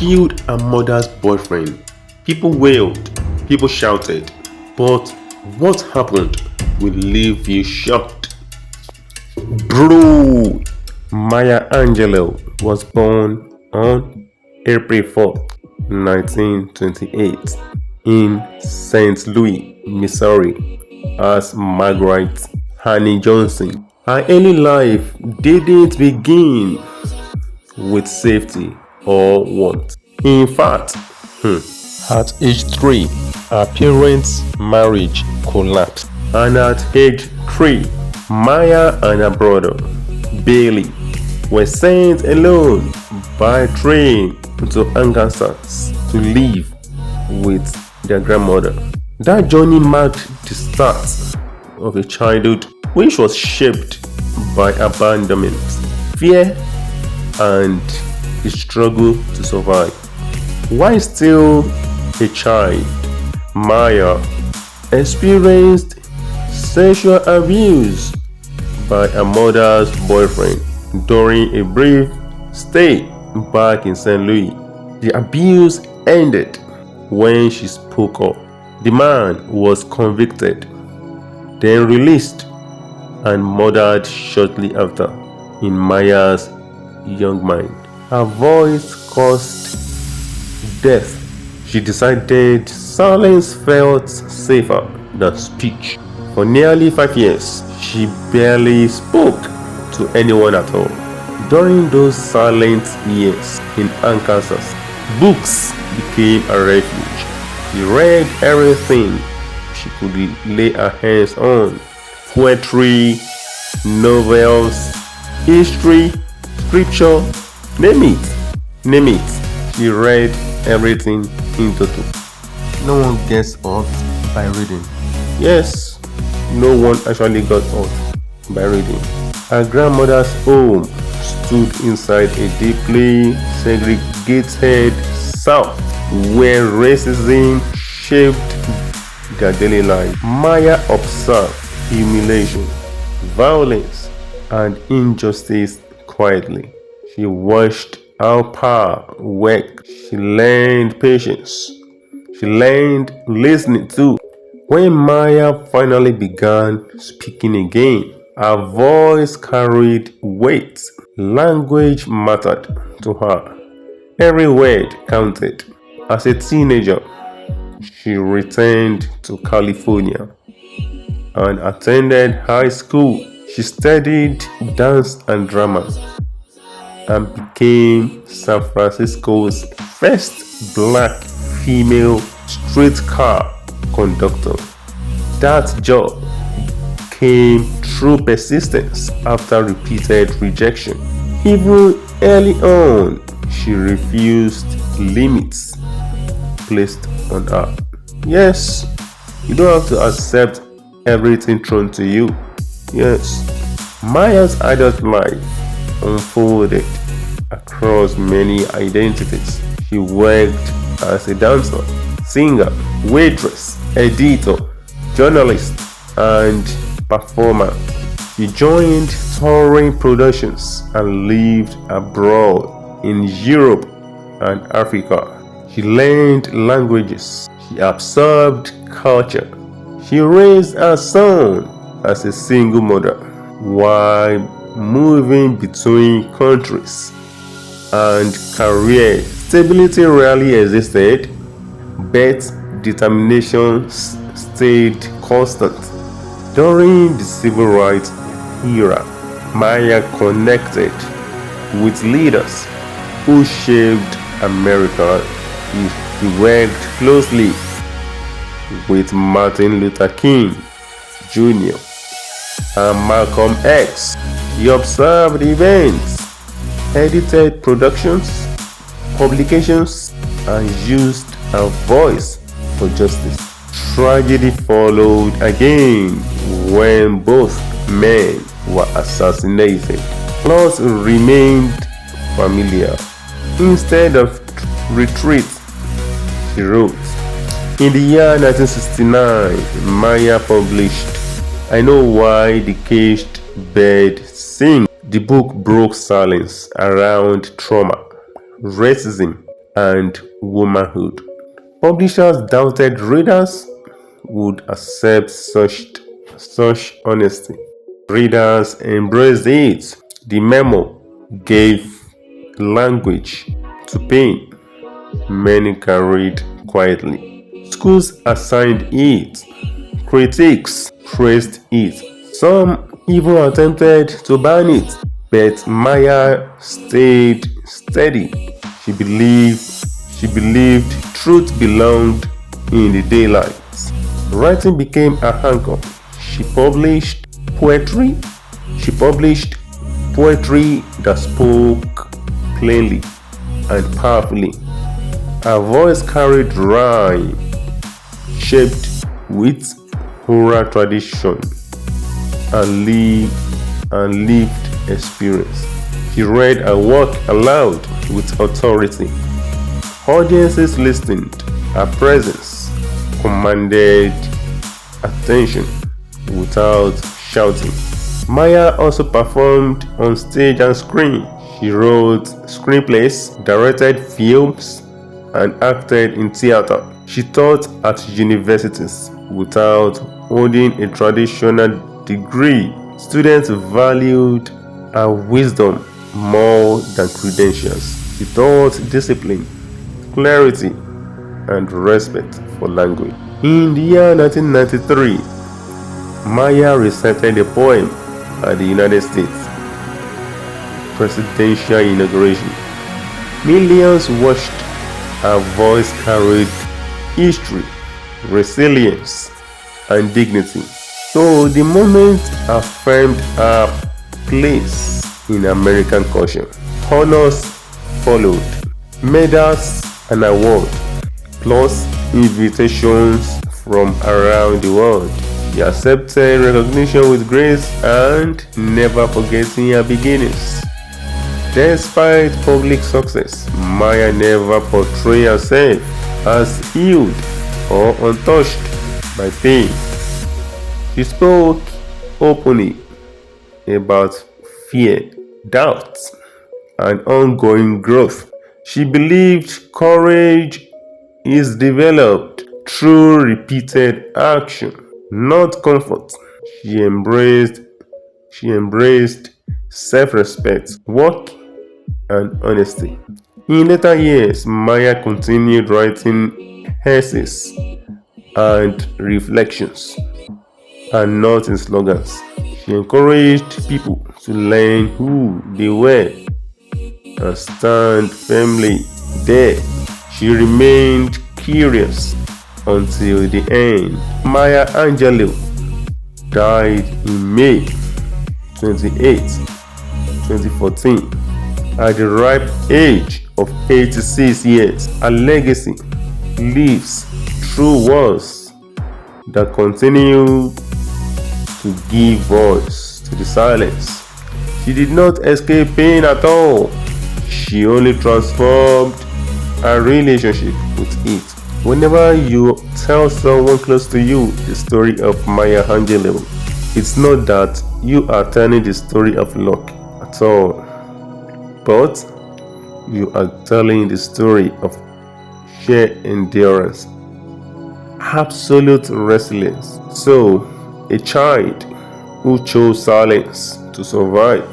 killed her mother's boyfriend. People wailed, people shouted, but what happened will leave you shocked. Bro! Maya Angelou was born on April 4, 1928 in St. Louis, Missouri as Margaret Hanny Johnson. Her early life didn't begin with safety or warmth. In fact, at age 3, her parents' marriage collapsed, and at age 3, Maya and her brother, Bailey, were sent alone by train to Arkansas to live with their grandmother. That journey marked the start of a childhood which was shaped by abandonment, fear, and the struggle to survive. While still a child, Maya experienced sexual abuse by her mother's boyfriend during a brief stay back in St. Louis. The abuse ended when she spoke up. The man was convicted, then released, and murdered shortly after in Maya's young mind. Her voice caused death. She decided silence felt safer than speech. For nearly 5 years, she barely spoke to anyone at all. During those silent years in Arkansas, books became a refuge. She read everything she could lay her hands on: poetry, novels, history, scripture, name it. She read everything in total. No one gets hurt by reading. Yes, no one actually got hurt by reading. Her grandmother's home stood inside a deeply segregated South where racism shaped their daily life. Maya observed humiliation, violence, and injustice quietly. She watched how power worked. She learned patience. She learned listening too. When Maya finally began speaking again, her voice carried weight. Language mattered to her. Every word counted. As a teenager, she returned to California and attended high school. She studied dance and drama and became San Francisco's first black female streetcar conductor. That job came through persistence after repeated rejection. Even early on, she refused limits placed on her. Yes, you don't have to accept everything thrown to you. Yes, Maya's adult life unfolded across many identities. She worked as a dancer, singer, waitress, editor, journalist, and performer. She joined touring productions and lived abroad in Europe and Africa. She learned languages. She absorbed culture. She raised her son as a single mother while moving between countries and careers. Stability rarely existed, but determination stayed constant. During the civil rights era, Maya connected with leaders who shaped America. He worked closely with Martin Luther King Jr. and Malcolm X. He observed events, edited productions, publications, and used her voice for justice. Tragedy followed again when both men were assassinated. Plots remained familiar. Instead of retreat, she wrote. In the year 1969, Maya published I Know Why the Caged Bird Sings. The book broke silence around trauma, racism, and womanhood. Publishers doubted readers would accept such honesty. Readers embraced it. The memo gave language to pain many carried quietly. Schools assigned it. Critics praised it. Some even attempted to ban it. But Maya stayed steady. She believed she believed truth belonged in the daylight. Writing became a anchor. She published poetry. She published poetry that spoke plainly and powerfully. Her voice carried rhyme, shaped with oral tradition and lived experience. She read her work aloud with authority. Audiences listened. Her presence commanded attention without shouting. Maya also performed on stage and screen. She wrote screenplays, directed films, and acted in theater. She taught at universities without holding a traditional degree. Students valued her wisdom more than credentials. She taught discipline, clarity, and respect for language. In the year 1993, Maya recited a poem at the United States presidential inauguration. Millions watched. Her voice carried history, resilience, and dignity. So the moment affirmed her place in American culture. Honors followed, medals and awards, plus invitations from around the world. She accepted recognition with grace and never forgetting her beginnings. Despite public success, Maya never portrayed herself as healed or untouched by pain. She spoke openly about fear, doubt, and ongoing growth. She believed courage is developed through repeated action, not comfort. She embraced self-respect, work, and honesty. In later years, Maya continued writing essays and reflections, and not in slogans. She encouraged people to learn who they were and stand firmly there. She remained curious until the end. Maya Angelou died in May 28, 2014, at the ripe age of 86 years. Her legacy lives through words that continue to give voice to the silence. She did not escape pain at all. She only transformed her relationship with it. Whenever you tell someone close to you the story of Maya Angelou, it's not that you are telling the story of luck at all, but you are telling the story of sheer endurance, absolute resilience. So, a child who chose silence to survive.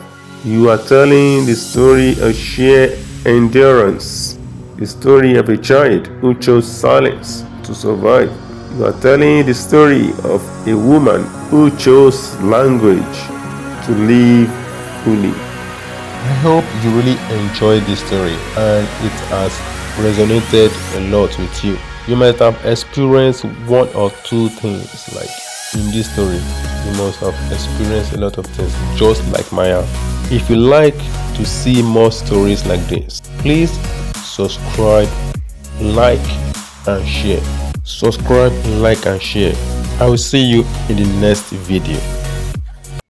You are telling the story of sheer endurance, the story of a child who chose silence to survive. You are telling the story of a woman who chose language to live fully. I hope you really enjoyed this story and it has resonated a lot with you. You might have experienced one or two things like in this story. You must have experienced a lot of things just like Maya. If you like to see more stories like this, please subscribe, like and share. Subscribe, like and share. I will see you in the next video.